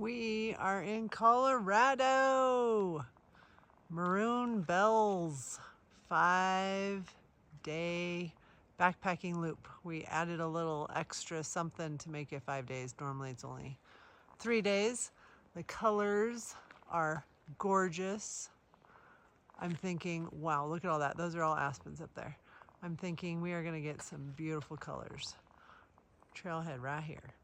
We are in Colorado. Maroon Bells 5-day backpacking loop. We added a little extra something to make it 5 days. Normally it's only 3 days. The colors are gorgeous. I'm thinking, wow, look at all that. Those are all aspens up there. I'm thinking we are gonna get some beautiful colors. Trailhead right here.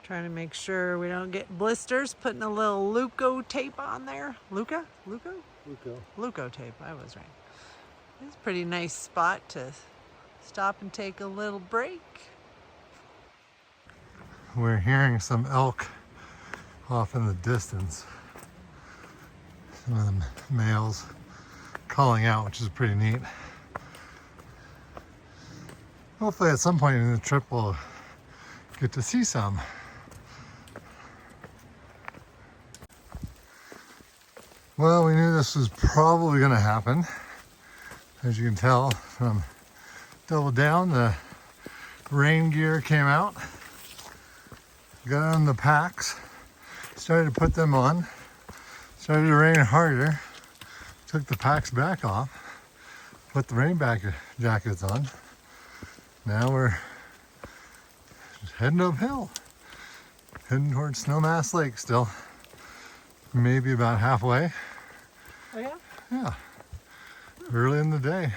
Trying to make sure we don't get blisters, putting a little Luco tape on there. Luco tape, I was right. It's a pretty nice spot to stop and take a little break. We're hearing some elk off in the distance. Some of the males calling out, which is pretty neat. Hopefully at some point in the trip we'll get to see some. Well, we knew this was probably going to happen. As you can tell from Double Down, the rain gear came out. Got on the packs, started to put them on. Started to rain harder. Took the packs back off, put the rain jackets on. Now we're just heading uphill, heading towards Snowmass Lake still. Maybe about halfway. Oh yeah? Yeah, early in the day.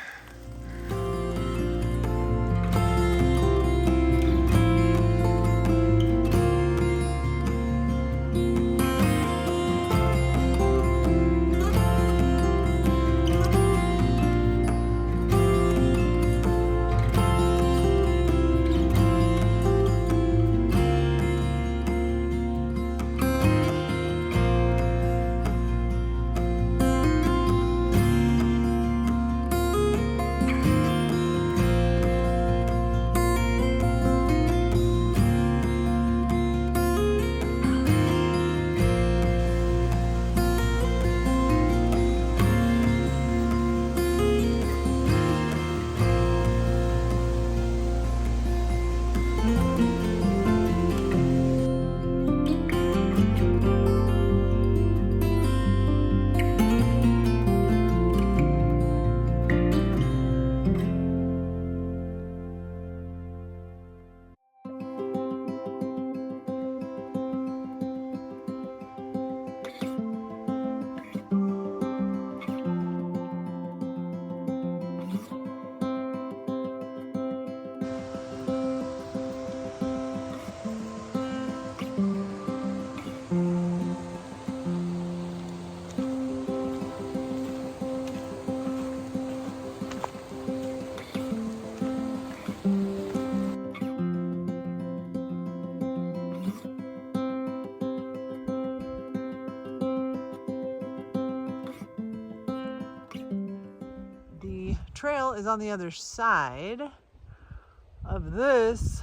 trail is on the other side of this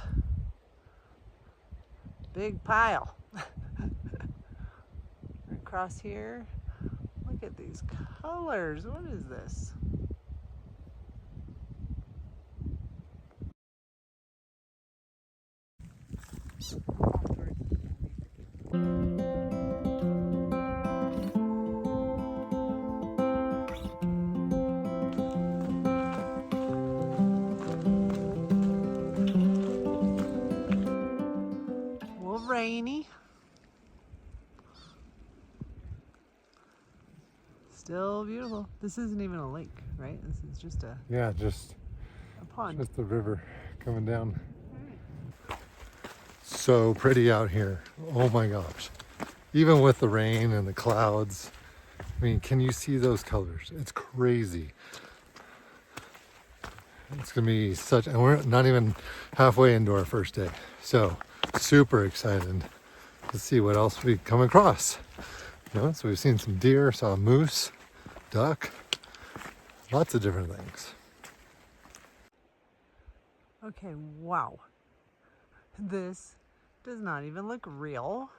big pile. Across here, look at these colors. What is this? A little rainy. Still beautiful. This isn't even a lake, right? This is just a just pond. the river coming down. So pretty out here. Oh my gosh. Even with the rain and the clouds. I mean, can you see those colors? It's crazy. It's gonna be such, and we're not even halfway into our first day. So super excited to see what else we come across. You know, so we've seen some deer, saw a moose, duck, lots of different things. Okay, wow. This does not even look real.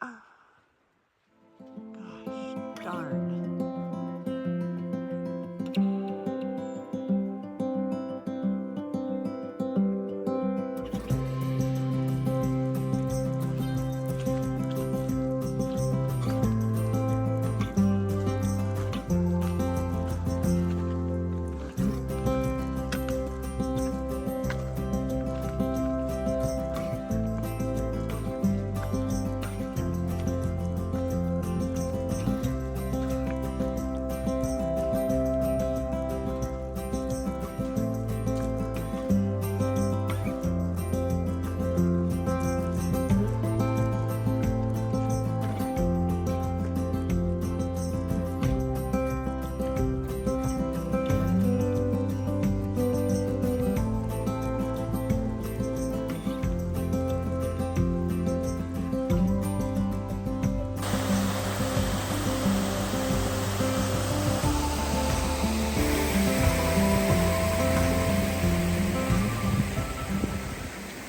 Gosh darn.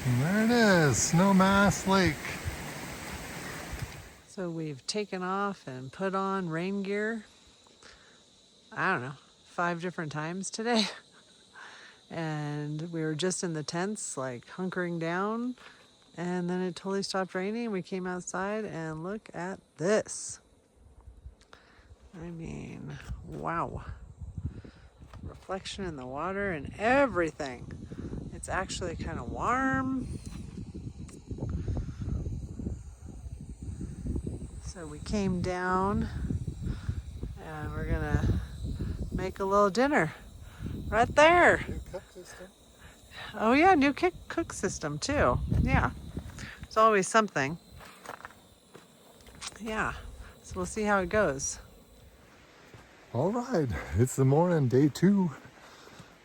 And there it is, Snowmass Lake. So we've taken off and put on rain gear, I don't know, 5 different times today. And we were just in the tents, like hunkering down. And then it totally stopped raining. We came outside and look at this. I mean, wow. Reflection in the water and everything. It's actually kind of warm. So we came down and we're gonna make a little dinner right there. New cup system. Oh yeah, new cook system too. Yeah, it's always something. Yeah, so we'll see how it goes. All right, it's the morning, day 2.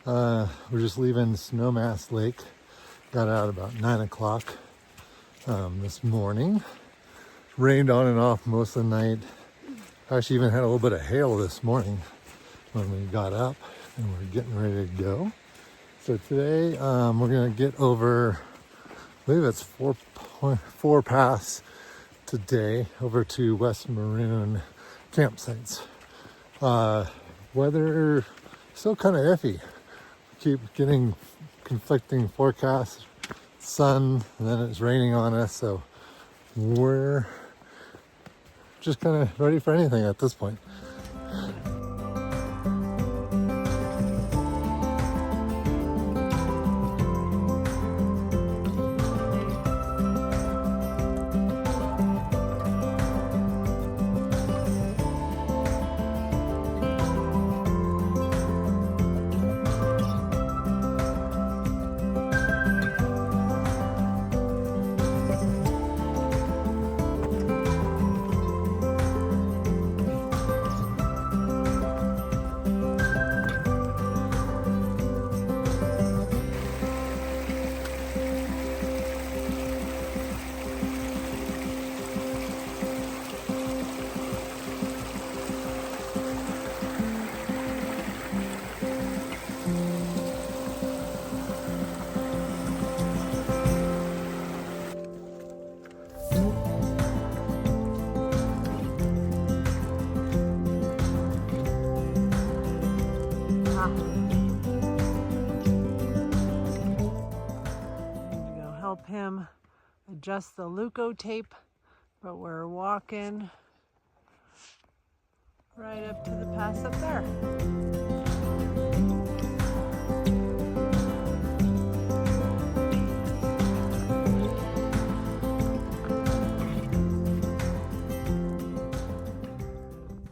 We're just leaving Snowmass Lake. Got out about 9 o'clock this morning. Rained on and off most of the night. Actually even had a little bit of hail this morning when we got up and we're getting ready to go. So today we're gonna get over, I believe it's 4 paths today over to West Maroon campsites. Weather still kind of iffy. Keep getting conflicting forecasts, sun, and then it's raining on us. So we're just kind of ready for anything at this point. him adjust the Luco tape, but we're walking right up to the pass up there.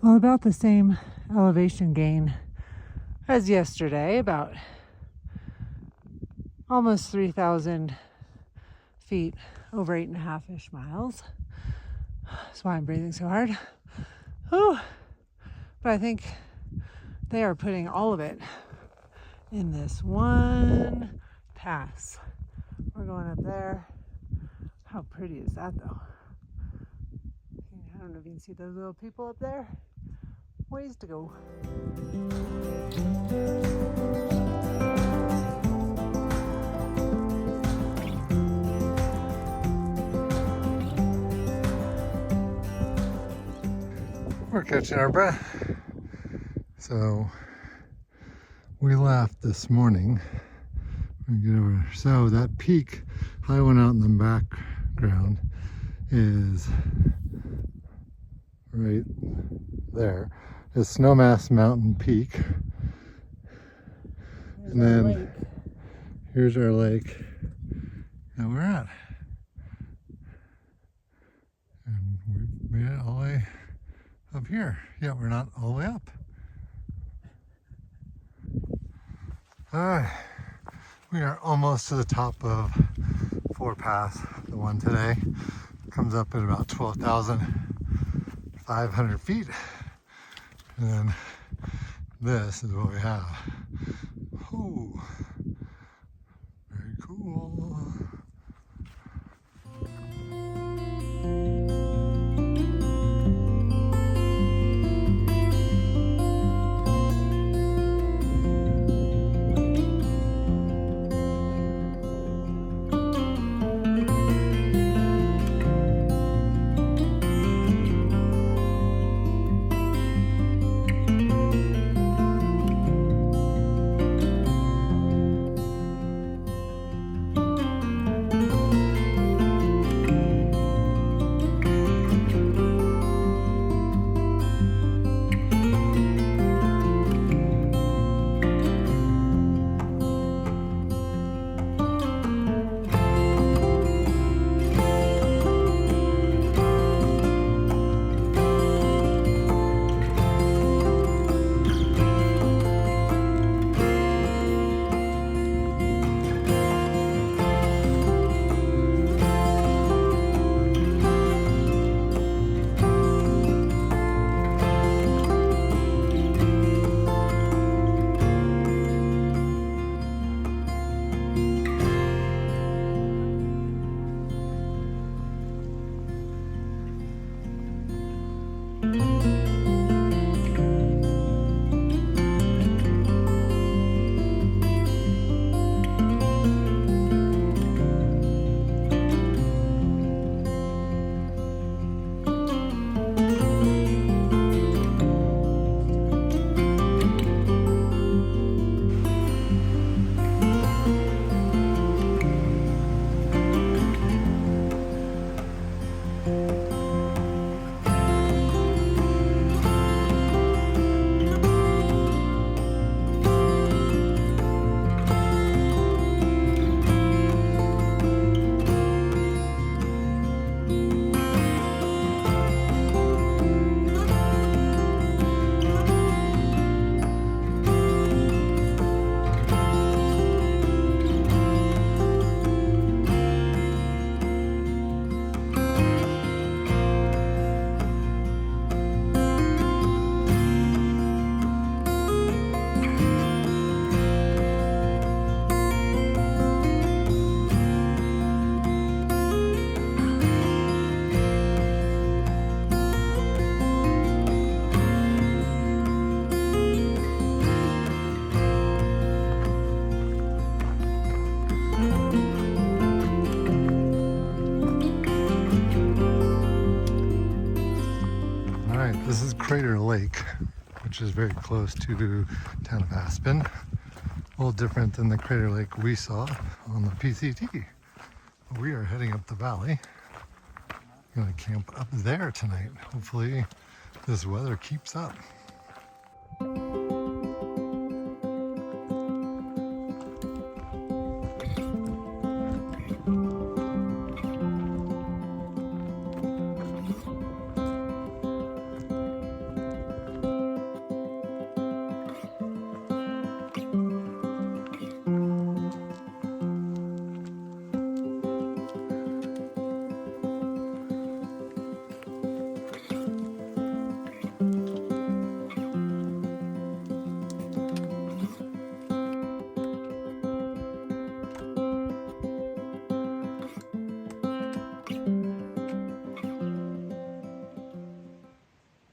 Well, about the same elevation gain as yesterday, about almost 3,000 feet, over 8.5-ish miles. That's why I'm breathing so hard. Whew. But I think they are putting all of it in this one pass. We're going up there. How pretty is that, though? I don't know if you can see those little people up there. Ways to go. We're catching our breath. So we left this morning. We get over. So that peak, high one out in the background, is right there. Is Snowmass Mountain Peak. And then here's our lake that we're at. And we've made it all the way up here. Yeah, we're not all the way up. Alright, we are almost to the top of 4 Pass. The one today comes up at about 12,500 feet. And then this is what we have. Ooh, very cool. This is Crater Lake, which is very close to the town of Aspen. A little different than the Crater Lake we saw on the PCT. We are heading up the valley. Gonna camp up there tonight. Hopefully this weather keeps up.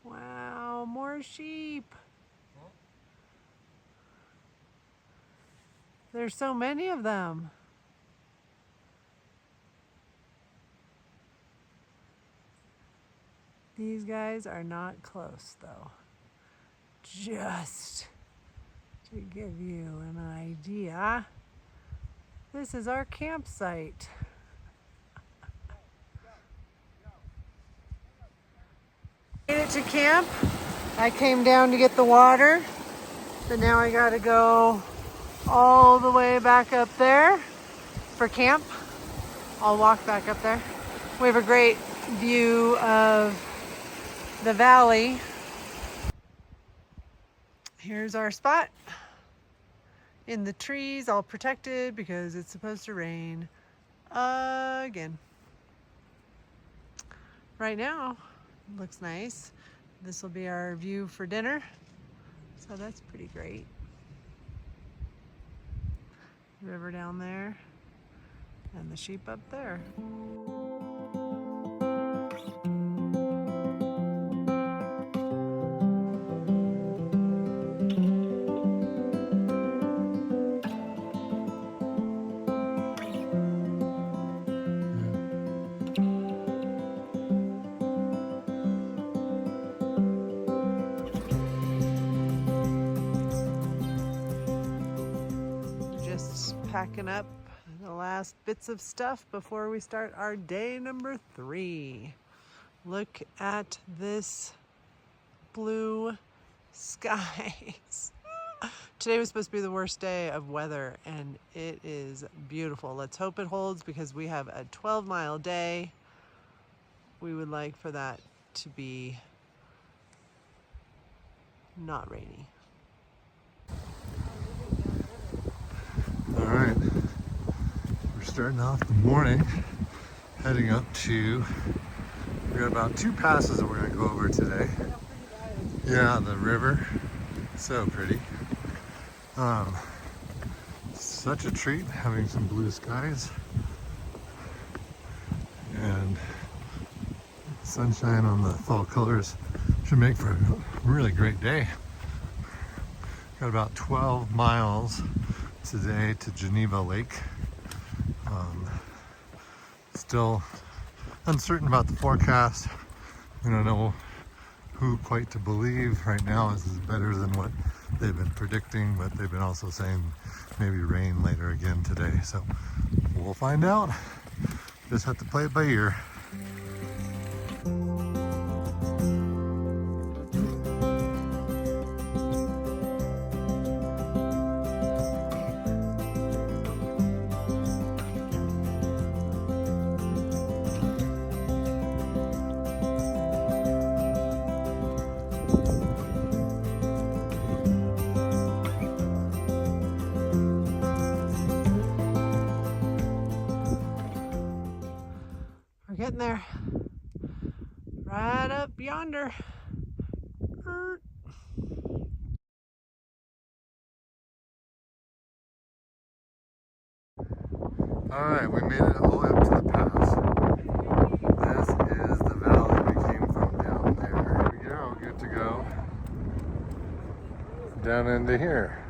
Wow, more sheep. There's so many of them. These guys are not close though. Just to give you an idea, this is our campsite. Made it to camp. I came down to get the water, but now I gotta go all the way back up there for camp. I'll walk back up there. We have a great view of the valley. Here's our spot in the trees, all protected because it's supposed to rain again. Right now, looks nice. This will be our view for dinner, so that's pretty great. River down there and the sheep up there. Packing up the last bits of stuff before we start our day number 3. Look at this blue skies. Today was supposed to be the worst day of weather and it is beautiful. Let's hope it holds because we have a 12-mile day. We would like for that to be not rainy. All right, we're starting off the morning, heading up to, we got about 2 passes that we're gonna go over today. Yeah, the river, so pretty. Such a treat having some blue skies and sunshine on the fall colors. Should make for a really great day. Got about 12 miles today to Geneva Lake. Still uncertain about the forecast. We don't know who quite to believe. Right now this is better than what they've been predicting, but they've been also saying maybe rain later again today. So we'll find out. Just have to play it by ear. Getting there. Right up yonder. Alright, we made it all the way up to the pass. This is the valley we came from down there. Here we go, good to go. Down into here.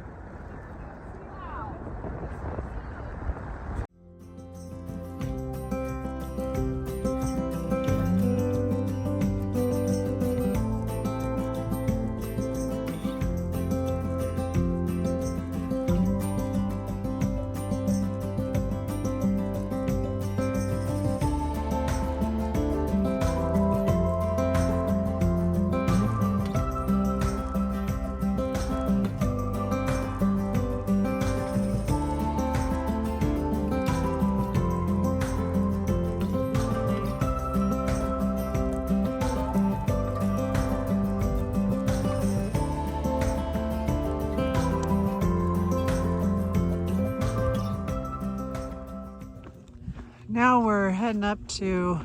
heading up to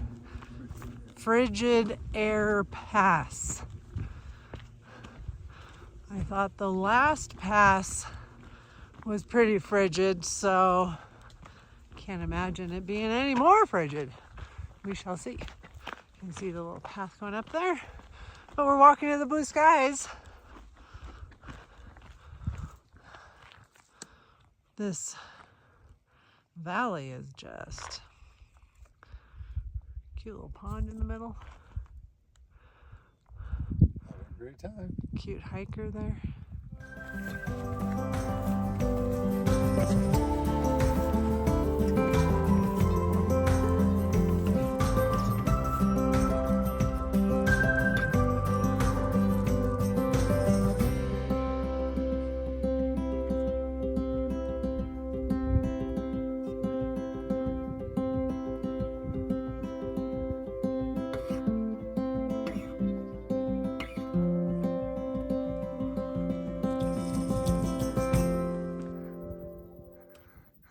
Frigid Air Pass. I thought the last pass was pretty frigid, so can't imagine it being any more frigid. We shall see. You can see the little path going up there, but we're walking to the blue skies. This valley is just cute little pond in the middle. Having a great time. Cute hiker there.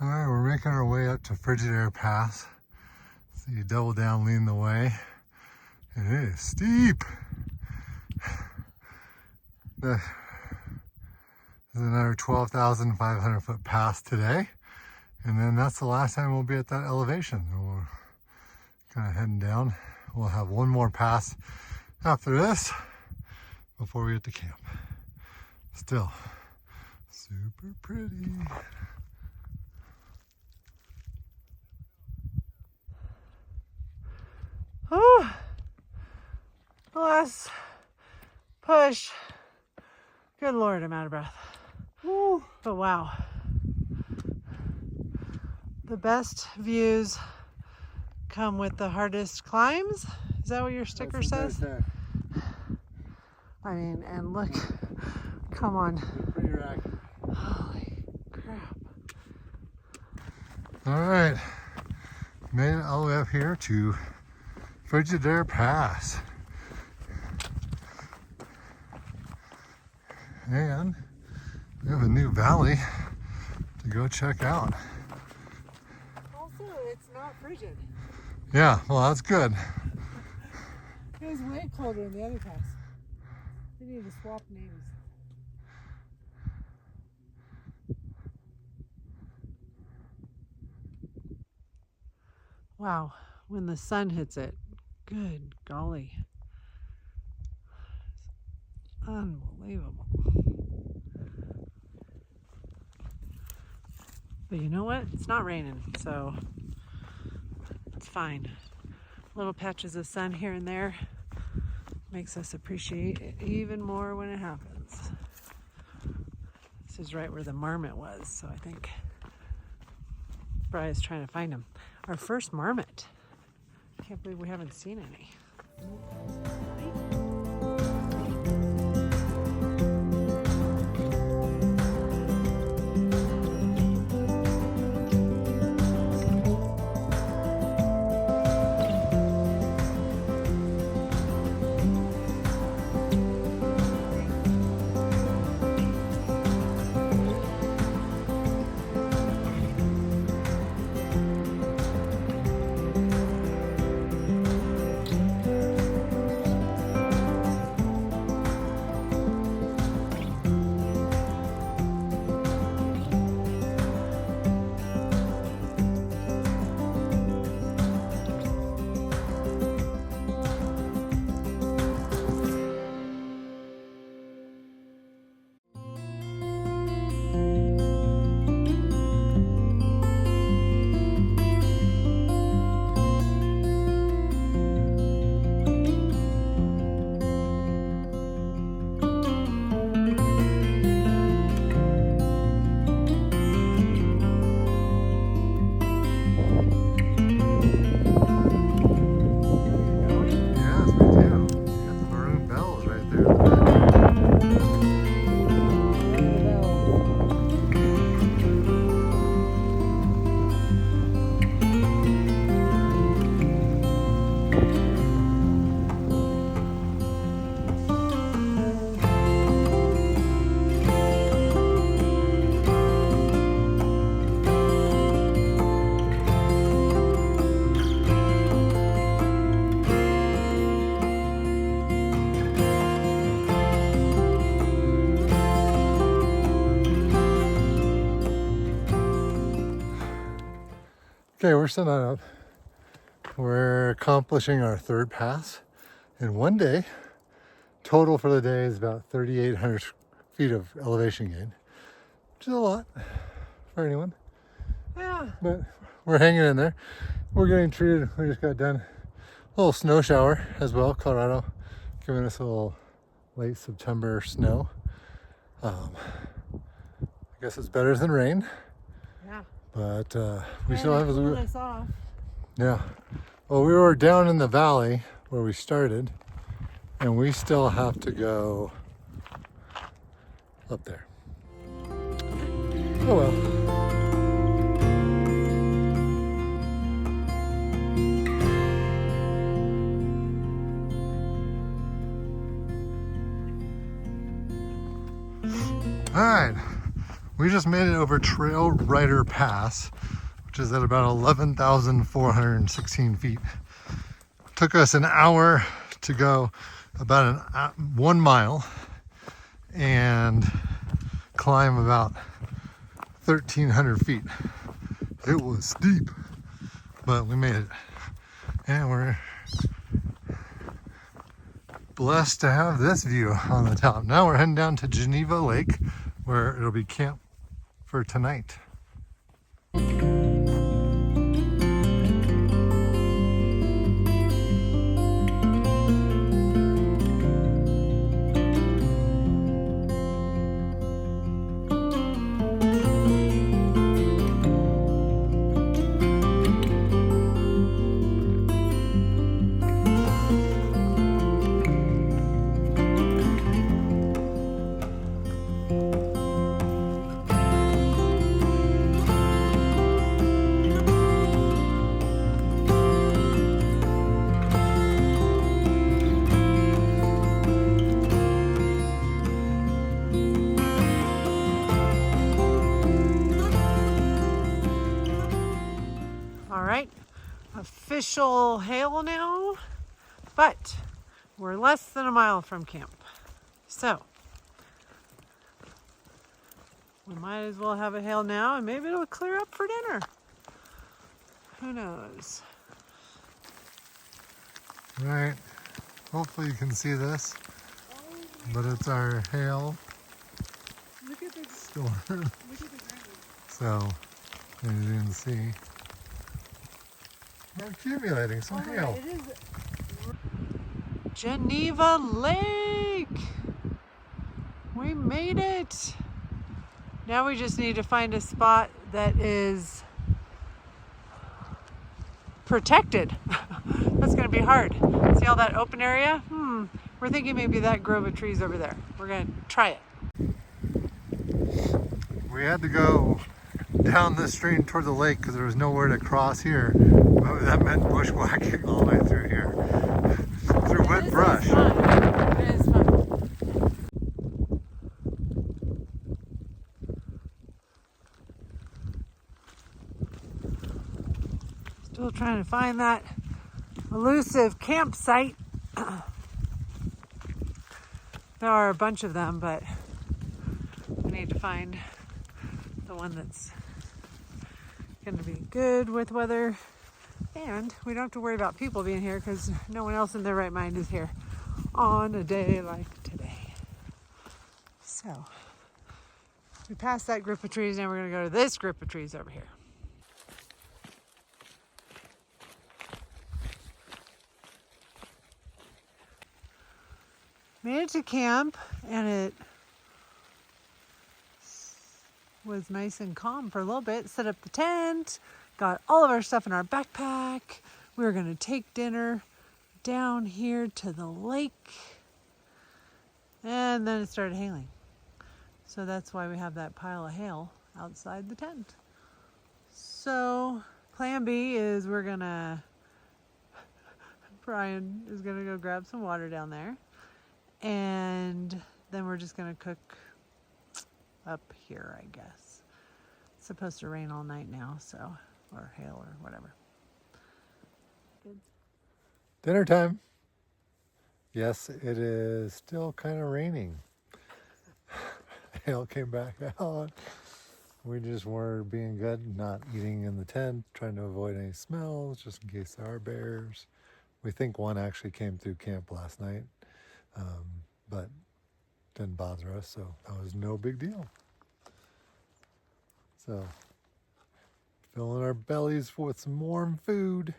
Alright, we're making our way up to Frigid Air Pass. So you double down, lean the way. It is steep. This is another 12,500 foot pass today. And then that's the last time we'll be at that elevation. We're kind of heading down. We'll have one more pass after this before we get to camp. Still super pretty. Oh, the last push. Good Lord, I'm out of breath. Woo. But wow. The best views come with the hardest climbs. Is that what your sticker says? I mean, and look, come on. Pretty racky. Holy crap. All right, made it all the way up here to Frigid Air Pass. And we have a new valley to go check out. Also, it's not frigid. Yeah, well, that's good. It was way colder in the other pass. We need to swap names. Wow, when the sun hits it, good golly. It's unbelievable. But you know what? It's not raining, so it's fine. Little patches of sun here and there makes us appreciate it even more when it happens. This is right where the marmot was, so I think Brian's trying to find him. Our first marmot. I can't believe we haven't seen any. Okay, we're still not up. We're accomplishing our third pass in one day. Total for the day is about 3,800 feet of elevation gain, which is a lot for anyone. Yeah. But we're hanging in there. We're getting treated. We just got done. A little snow shower as well. Colorado giving us a little late September snow. I guess it's better than rain. Yeah. But we still have us off. Yeah. Well, we were down in the valley where we started, and we still have to go up there. Oh well. All right, we just made it over Trail Rider Pass, which is at about 11,416 feet. Took us an hour to go about 1 mile and climb about 1,300 feet. It was steep, but we made it. And we're blessed to have this view on the top. Now we're heading down to Geneva Lake, where it'll be camp for tonight. All right, official hail now, but we're less than a mile from camp. So we might as well have a hail now, and maybe it'll clear up for dinner. Who knows? All right, hopefully you can see this, but it's our hail Look at the storm. ground. So, as you can see, we're accumulating some hail. It is Geneva Lake. We made it. Now we just need to find a spot that is protected. That's going to be hard. See all that open area? We're thinking maybe that grove of trees over there. We're going to try it. We had to go down the stream toward the lake because there was nowhere to cross here. But that meant bushwhacking all the way through here. Through wet brush. It is fun. Still trying to find that elusive campsite. There are a bunch of them, but we need to find the one that's going to be good with weather, and we don't have to worry about people being here because no one else in their right mind is here on a day like today. So we passed that group of trees, now we're going to go to this group of trees over here. Made it to camp, and it was nice and calm for a little bit. Set up the tent, got all of our stuff in our backpack. We were going to take dinner down here to the lake, and then it started hailing. So that's why we have that pile of hail outside the tent. So plan B is Brian is gonna go grab some water down there, and then we're just gonna cook up here, I guess. It's supposed to rain all night now, so, or hail or whatever. Dinner time. Yes, it is still kind of raining. Hail came back out. We just were being good, not eating in the tent, trying to avoid any smells, just in case there are bears. We think one actually came through camp last night, but didn't bother us, so that was no big deal. So, filling our bellies with some warm food.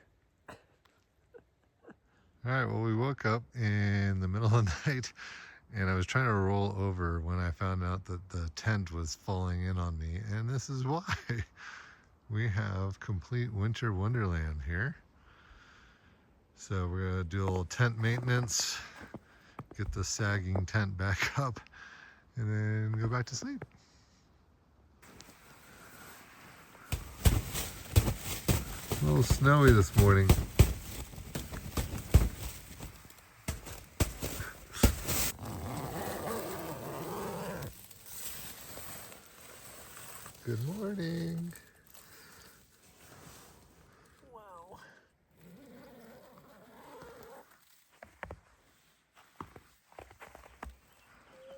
All right, well, we woke up in the middle of the night and I was trying to roll over when I found out that the tent was falling in on me, and this is why. We have complete winter wonderland here. So we're gonna do a little tent maintenance, get the sagging tent back up, and then go back to sleep. A little snowy this morning. Good morning. Wow.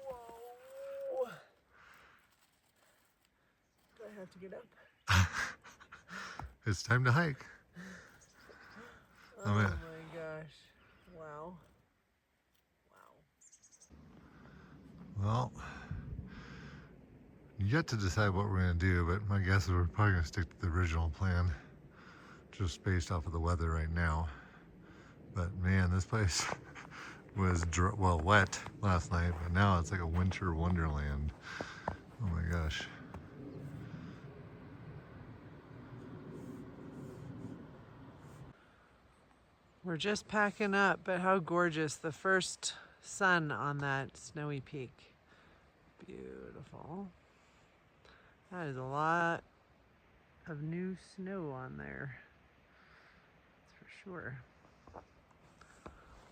Whoa. Do I have to get up? It's time to hike. Oh my gosh. Wow. Wow. Well, yet to decide what we're going to do, but my guess is we're probably going to stick to the original plan, just based off of the weather right now. But man, this place was wet last night, but now it's like a winter wonderland. Oh my gosh. We're just packing up, but how gorgeous. The first sun on that snowy peak. Beautiful. That is a lot of new snow on there. That's for sure.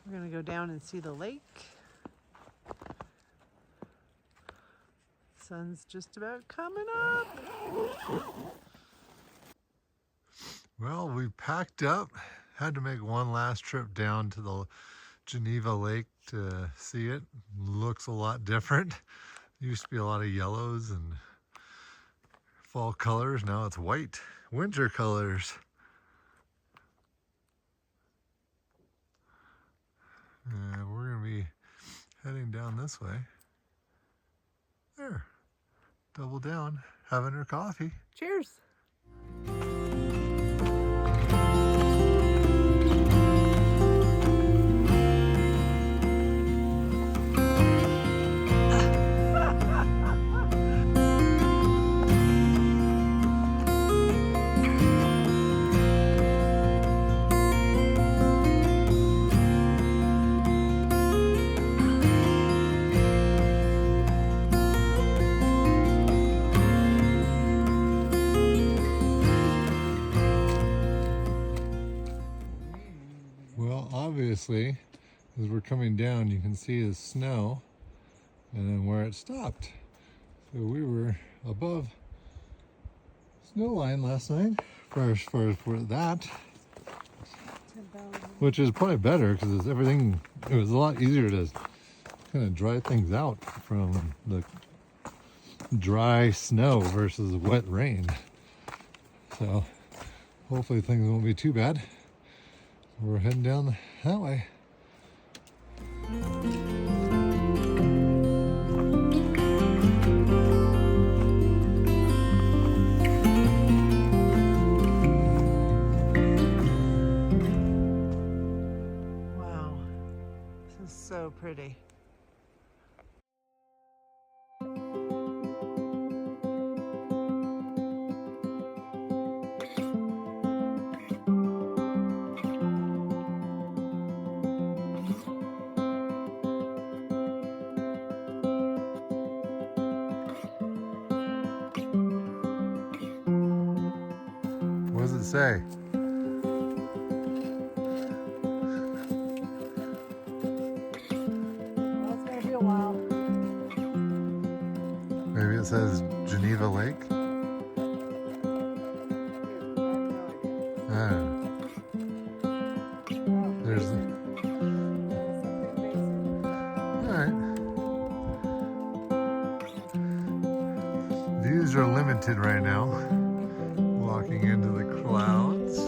We're gonna go down and see the lake. Sun's just about coming up. Well, we packed up, had to make one last trip down to the Geneva lake to see it. Looks a lot different. Used to be a lot of yellows and fall colors. Now it's white, winter colors. And we're gonna be heading down this way. There, double down, having her coffee. Cheers. Well, obviously, as we're coming down, you can see the snow and then where it stopped. So we were above snow line last night for that, which is probably better because everything, it was a lot easier to kind of dry things out from the dry snow versus wet rain. So hopefully things won't be too bad. We're heading down that way. Wow. This is so pretty. What does it say? Well, it's gonna be a while. Maybe it says Geneva Lake? Oh. There's alright. Views views are limited right now. Walking into the clouds.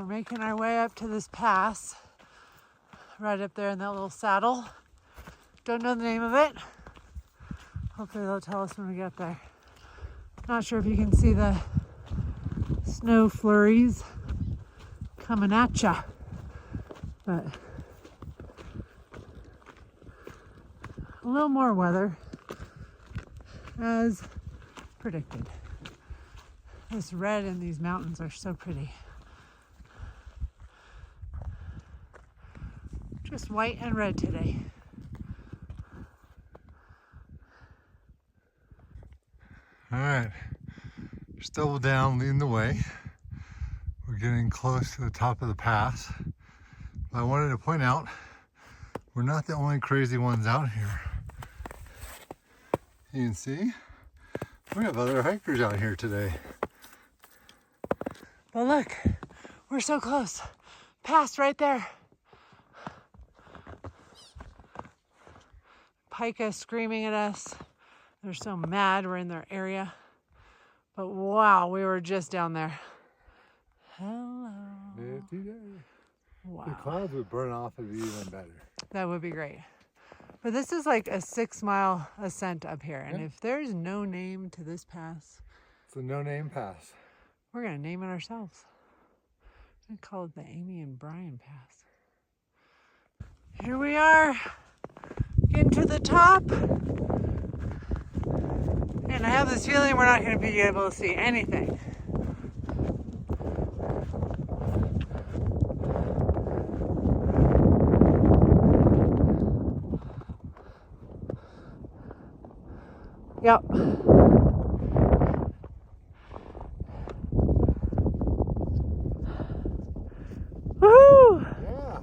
Making our way up to this pass right up there in that little saddle. Don't know the name of it. Hopefully they'll tell us when we get there. Not sure if you can see the snow flurries coming at ya, but a little more weather as predicted. This red in these mountains are so pretty. Just white and red today. All right, just double down, leading the way. We're getting close to the top of the pass. But I wanted to point out, we're not the only crazy ones out here. You can see, we have other hikers out here today. But look, we're so close. Pass right there. Pika screaming at us. They're so mad we're in their area. But wow, we were just down there. Hello. Wow. The clouds would burn off, it'd be even better. That would be great. But this is like a 6-mile ascent up here. And if there's no name to this pass, it's a no-name pass. We're gonna name it ourselves. I'm gonna call it the Amy and Brian Pass. Here we are. Getting to the top, and I have this feeling we're not going to be able to see anything. Yep. Woohoo! Yeah.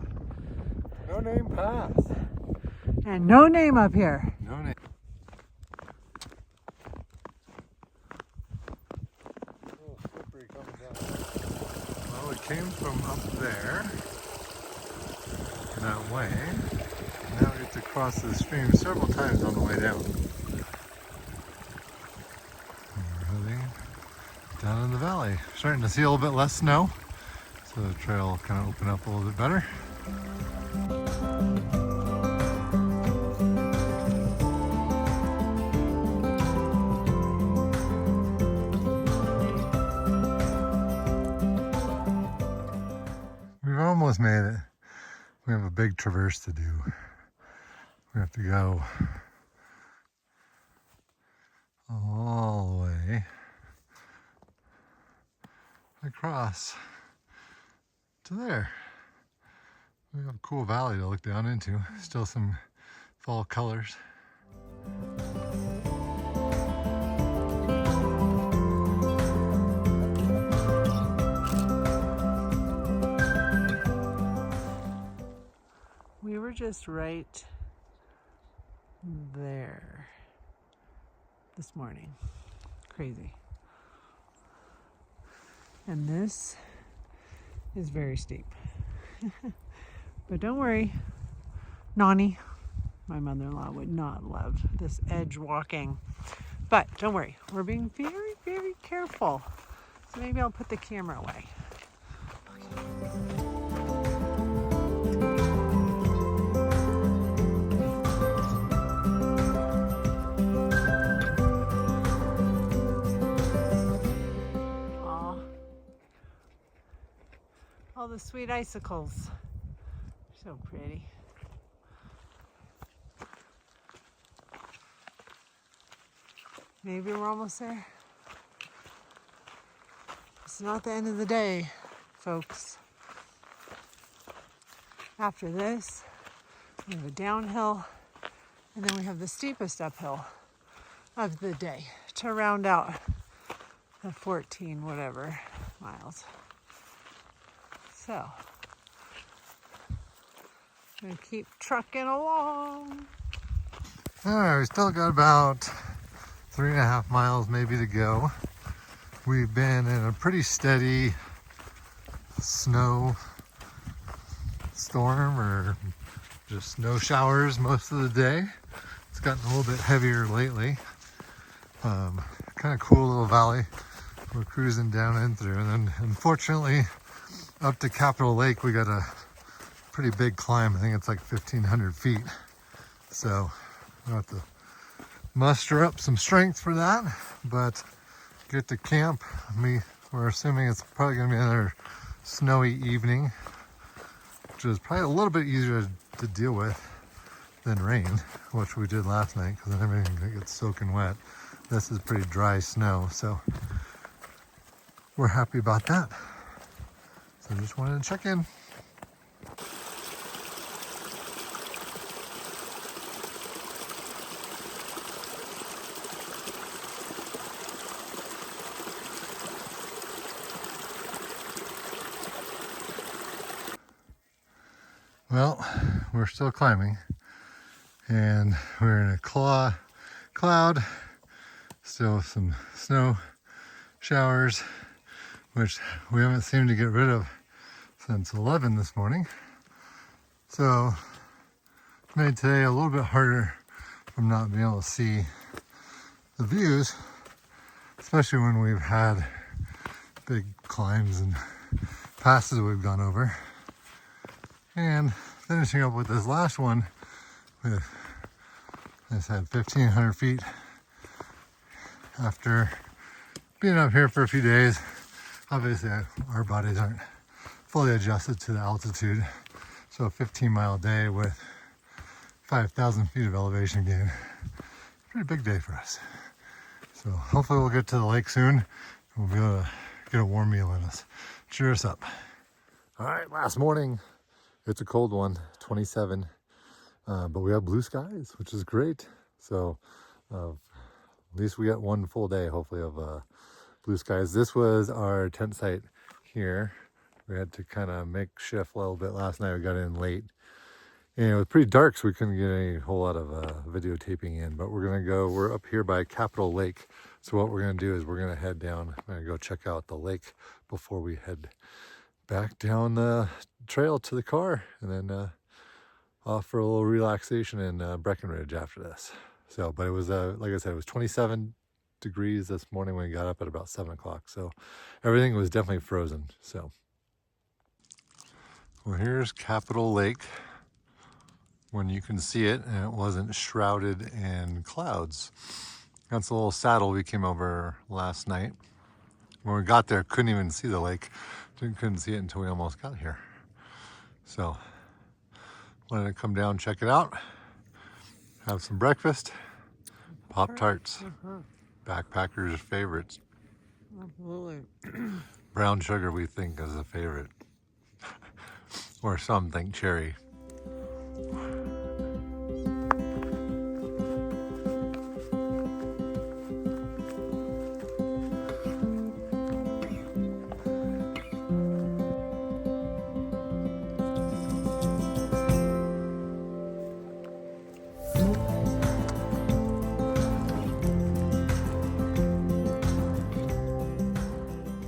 No name pass. And no name up here. No name. A little slippery coming down. Well, it came from up there, that way. Now we get to cross the stream several times on the way down. And we're heading down in the valley. Starting to see a little bit less snow, so the trail will kind of open up a little bit better. We've almost made it. We have a big traverse to do. We have to go all the way across to there. We have a cool valley to look down into. Still some fall colors. We were just right there this morning. Crazy. And this is very steep. But don't worry, Nani, my mother-in-law, would not love this edge walking. But don't worry, we're being very, very careful. So maybe I'll put the camera away. Aw. All the sweet icicles. So pretty. Maybe we're almost there. It's not the end of the day, folks. After this, we have a downhill, and then we have the steepest uphill of the day to round out the 14 whatever miles. So, I'm gonna keep trucking along. All right, we still got about 3.5 miles maybe to go. We've been in a pretty steady snow storm or just snow showers most of the day. It's gotten a little bit heavier lately. Kind of cool little valley we're cruising down in through. And then unfortunately up to Capitol Lake we got a pretty big climb. I think it's like 1,500 feet. So we'll have to muster up some strength for that, but get to camp. We're assuming it's probably gonna be another snowy evening, which is probably a little bit easier to deal with than rain, which we did last night because then everything gets soaking wet. This is pretty dry snow, so we're happy about that. So just wanted to check in. Well, we're still climbing and we're in a cloud, still some snow showers, which we haven't seemed to get rid of since 11 this morning. So it made today a little bit harder from not being able to see the views, especially when we've had big climbs and passes we've gone over. And finishing up with this last one with, I said, 1,500 feet after being up here for a few days. Obviously our bodies aren't fully adjusted to the altitude. So a 15-mile day with 5,000 feet of elevation gain. Pretty big day for us. So hopefully we'll get to the lake soon and we'll be able to get a warm meal in us. Cheer us up. All right, last morning. It's a cold one, 27, but we have blue skies, which is great. So at least we got one full day, hopefully, of blue skies. This was our tent site here. We had to kind of make shift a little bit last night. We got in late and it was pretty dark, so we couldn't get a whole lot of videotaping in, but we're up here by Capitol Lake. So what we're gonna do is we're gonna head down. I'm gonna go check out the lake before we head back down the trail to the car, and then off for a little relaxation in Breckenridge after this. So, but it was, like I said, it was 27 degrees this morning when we got up at about 7 o'clock. So everything was definitely frozen. So, well, here's Capitol Lake when you can see it and it wasn't shrouded in clouds. That's a little saddle we came over last night. When we got there, couldn't even see the lake. Couldn't see it until we almost got here. So, wanted to come down, check it out, have some breakfast, Pop-Tarts, backpackers' favorites. Absolutely. Brown sugar we think is a favorite, or some think cherry.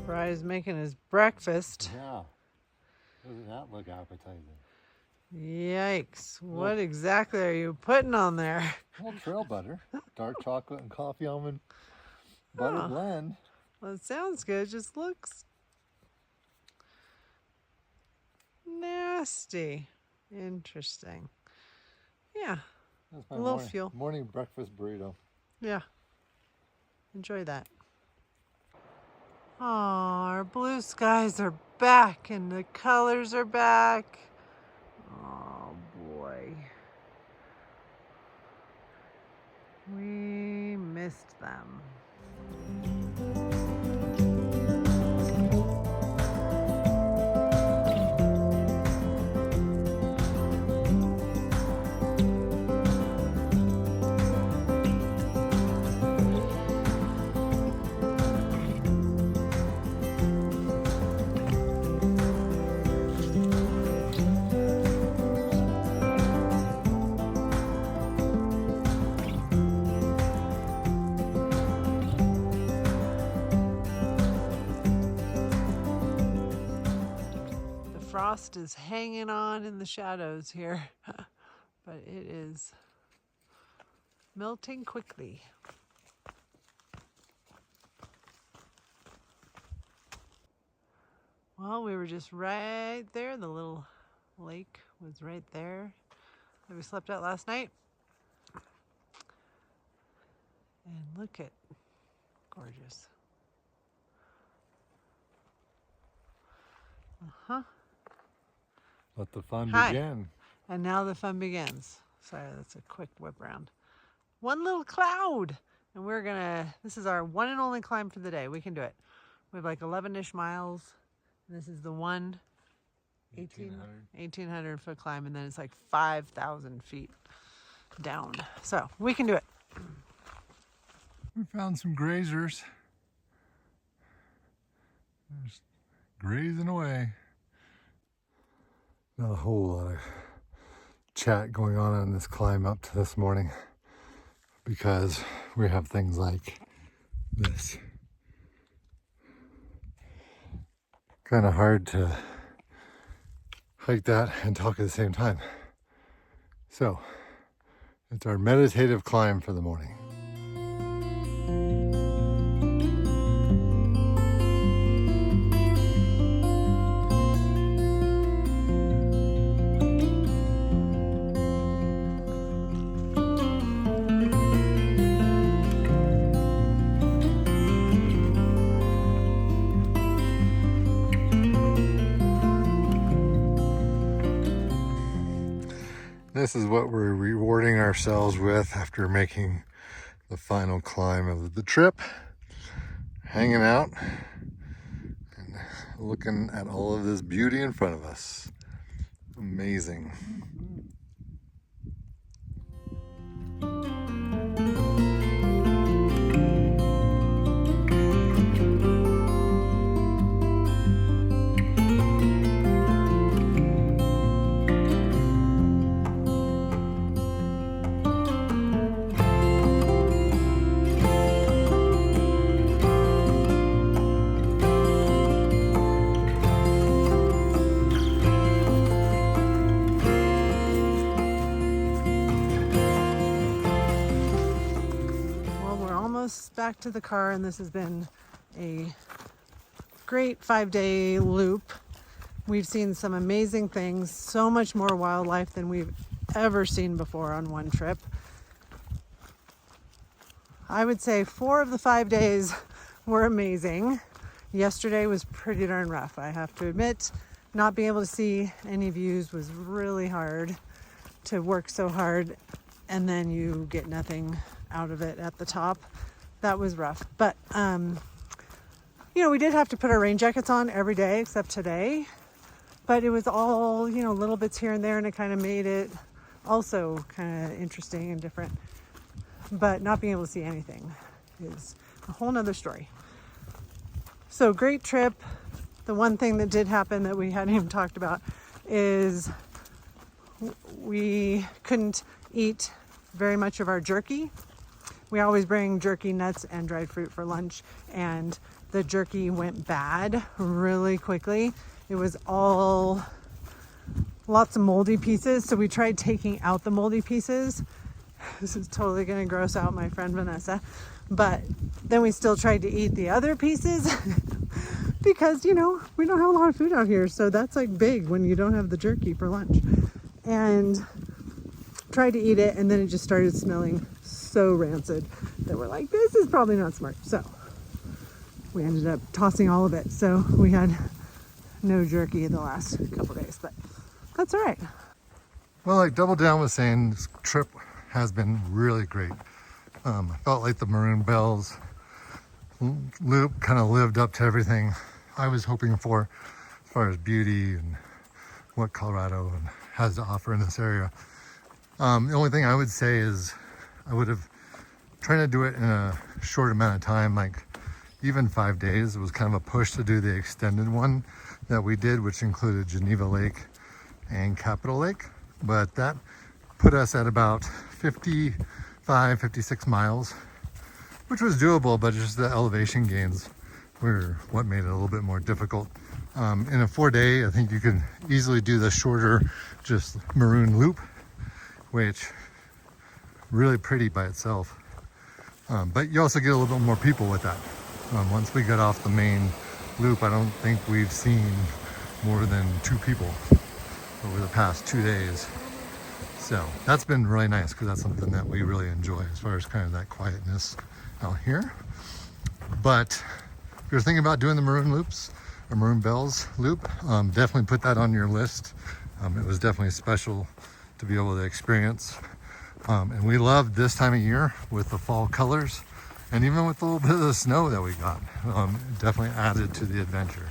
Brian's making his breakfast. Yeah, doesn't that look appetizing? Yikes. What exactly are you putting on there? Well, trail butter, dark chocolate and coffee almond butter blend. Well, it sounds good, it just looks nasty. Interesting. Yeah, That's a little fuel. morning breakfast burrito. Yeah, enjoy that. Oh, our blue skies are back and the colors are back. Oh boy. We missed them. Frost is hanging on in the shadows here, but it is melting quickly. Well, we were just right there. The little lake was right there that we slept at last night. And look at, gorgeous. Uh-huh. Let the fun Hi. begin. And now the fun begins. Sorry, that's a quick whip round. One little cloud. And we're gonna, this is our one and only climb for the day. We can do it. We have like 11-ish miles. This is the one 1,800 foot climb, and then it's like 5,000 feet down. So we can do it. We found some grazers. Just grazing away. Not a whole lot of chat going on this climb up to this morning because we have things like this. Kind of hard to hike that and talk at the same time. So it's our meditative climb for the morning. This is what we're rewarding ourselves with after making the final climb of the trip. Hanging out and looking at all of this beauty in front of us. Amazing. Back to the car, and this has been a great 5-day loop. We've seen some amazing things, so much more wildlife than we've ever seen before on one trip. I would say 4 of the 5 days were amazing. Yesterday was pretty darn rough, I have to admit. Not being able to see any views was really hard, to work so hard and then you get nothing out of it at the top. That was rough. But, we did have to put our rain jackets on every day except today. But it was all, little bits here and there, and it kind of made it also kind of interesting and different. But not being able to see anything is a whole nother story. So great trip. The one thing that did happen that we hadn't even talked about is we couldn't eat very much of our jerky. We always bring jerky, nuts, and dried fruit for lunch, and the jerky went bad really quickly. It was all lots of moldy pieces, so we tried taking out the moldy pieces, This is totally gonna gross out my friend Vanessa. But then we still tried to eat the other pieces because, you know, we don't have a lot of food out here. So that's like big when you don't have the jerky for lunch. And tried to eat it, and then it just started smelling so rancid that we're like, this is probably not smart. So we ended up tossing all of it. So we had no jerky the last couple days, but that's all right. Well, like Double Down was saying, this trip has been really great. I felt like the Maroon Bells Loop kind of lived up to everything I was hoping for as far as beauty and what Colorado has to offer in this area. The only thing I would say is I would have tried to do it in a short amount of time, like even 5 days. It was kind of a push to do the extended one that we did, which included Geneva Lake and Capitol Lake. But that put us at about 55, 56 miles, which was doable, but just the elevation gains were what made it a little bit more difficult. In a 4-day, I think you could easily do the shorter, just Maroon Loop, which really pretty by itself. But you also get a little bit more people with that. Once we got off the main loop, I don't think we've seen more than 2 people over the past 2 days. So that's been really nice because that's something that we really enjoy as far as kind of that quietness out here. But if you're thinking about doing the Maroon Loops or Maroon Bells Loop, definitely put that on your list. It was definitely special to be able to experience. And we loved this time of year with the fall colors, and even with a little bit of the snow that we got. It definitely added to the adventure.